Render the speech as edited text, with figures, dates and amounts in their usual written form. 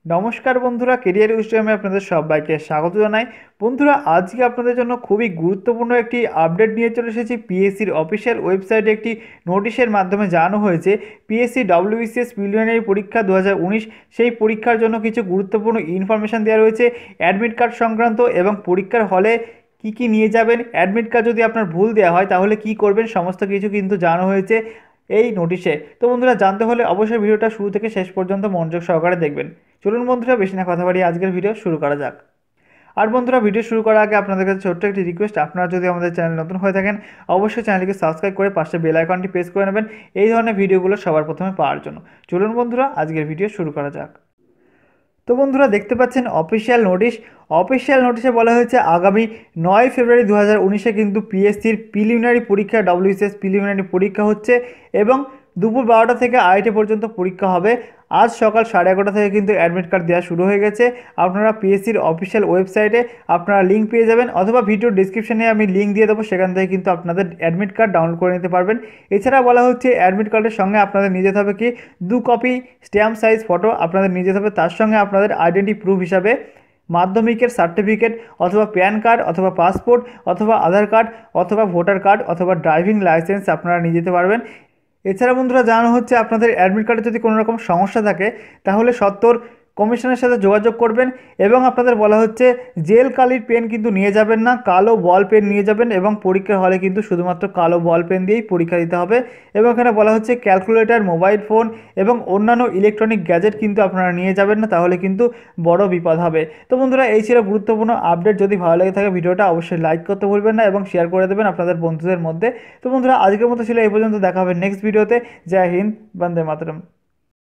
নমস্কার বন্ধুরা, কেরিয়ার উইজডমে আপনাদের সবাইকে স্বাগত জানাই। বন্ধুরা, আজকে আপনাদের জন্য খুবই গুরুত্বপূর্ণ একটি আপডেট নিয়ে চলে এসেছি। পিএসসির অফিসিয়াল ওয়েবসাইটে একটি নোটিশের মাধ্যমে জানানো হয়েছে পিএসসি ডব্লিউবিসিএস প্রিলিমিনারি পরীক্ষা 2019 সেই পরীক্ষার জন্য কিছু গুরুত্বপূর্ণ ইনফরমেশান দেওয়া রয়েছে অ্যাডমিট কার্ড সংক্রান্ত এবং পরীক্ষার হলে কি কি নিয়ে যাবেন, অ্যাডমিট কার্ড যদি আপনার ভুল দেওয়া হয় তাহলে কি করবেন, সমস্ত কিছু কিন্তু জানানো হয়েছে এই নোটিশে। তো বন্ধুরা, জানতে হলে অবশ্যই ভিডিওটা শুরু থেকে শেষ পর্যন্ত মনোযোগ সহকারে দেখবেন। চলুন বন্ধুরা, বেশি না কথা বাড়িয়ে আজকের ভিডিও শুরু করা যাক। আর বন্ধুরা, ভিডিও শুরু করার আগে আপনাদের কাছে ছোট্ট একটি রিকোয়েস্ট, আপনারা যদি আমাদের চ্যানেল নতুন হয়ে থাকেন অবশ্যই চ্যানেলটিকে সাবস্ক্রাইব করে পাশে বেল আইকনটি প্রেস করে নেবেন এই ধরনের ভিডিওগুলো সবার প্রথমে পাওয়ার জন্য। চলুন বন্ধুরা, আজকের ভিডিও শুরু করা যাক। তো বন্ধুরা, দেখতে পাচ্ছেন অফিসিয়াল নোটিশে বলা হয়েছে আগামী 9 ফেব্রুয়ারি 2019-এ কিন্তু পিএসসির প্রিলিমিনারি পরীক্ষা ডব্লিউবিসিএস প্রিলিমিনারি পরীক্ষা হচ্ছে এবং দুপুর 12টা থেকে 2:30 পর্যন্ত পরীক্ষা হবে। আজ সকাল 11:30 থেকে কিন্তু অ্যাডমিট কার্ড দেওয়া শুরু হয়ে গেছে। আপনারা পিএসসির অফিসিয়াল ওয়েবসাইটে আপনারা লিঙ্ক পেয়ে যাবেন, অথবা ভিডিও ডিসক্রিপশনে আমি লিঙ্ক দিয়ে দেবো, সেখান থেকে কিন্তু আপনাদের অ্যাডমিট কার্ড ডাউনলোড করে নিতে পারবেন। এছাড়া বলা হচ্ছে অ্যাডমিট কার্ডের সঙ্গে আপনাদের নিয়ে যেতে হবে কি 2 কপি স্ট্যাম্প সাইজ ফটো আপনাদের নিয়ে যেতে হবে। তার সঙ্গে আপনাদের আইডেন্টি প্রুফ হিসাবে মাধ্যমিকের সার্টিফিকেট অথবা প্যান কার্ড অথবা পাসপোর্ট অথবা আধার কার্ড অথবা ভোটার কার্ড অথবা ড্রাইভিং লাইসেন্স আপনারা নিয়ে যেতে পারবেন। এছাড়া বন্ধুরা, জানানো হচ্ছে আপনাদের অ্যাডমিট কার্ডে যদি কোনো রকম সমস্যা থাকে তাহলে সত্বর কমিশনের সাথে যোগাযোগ করবেন। এবং আপনাদের বলা হচ্ছে জেল কালির পেন কিন্তু নিয়ে যাবেন না, কালো বল পেন নিয়ে যাবেন এবং পরীক্ষার হলে কিন্তু শুধুমাত্র কালো বল পেন দিয়েই পরীক্ষা দিতে হবে। এবং এখানে বলা হচ্ছে ক্যালকুলেটর, মোবাইল ফোন এবং অন্যান্য ইলেকট্রনিক গ্যাজেট কিন্তু আপনারা নিয়ে যাবেন না, তাহলে কিন্তু বড় বিপদ হবে। তো বন্ধুরা, এই ছিল গুরুত্বপূর্ণ আপডেট। যদি ভালো লেগে থাকে ভিডিওটা অবশ্যই লাইক করতে ভুলবেন না এবং শেয়ার করে দেবেন আপনাদের বন্ধুদের মধ্যে। তো বন্ধুরা, আজকের মতো ছিল এই পর্যন্ত, দেখা হবে নেক্সট ভিডিওতে। জয় হিন্দ, বন্দে মাতরম।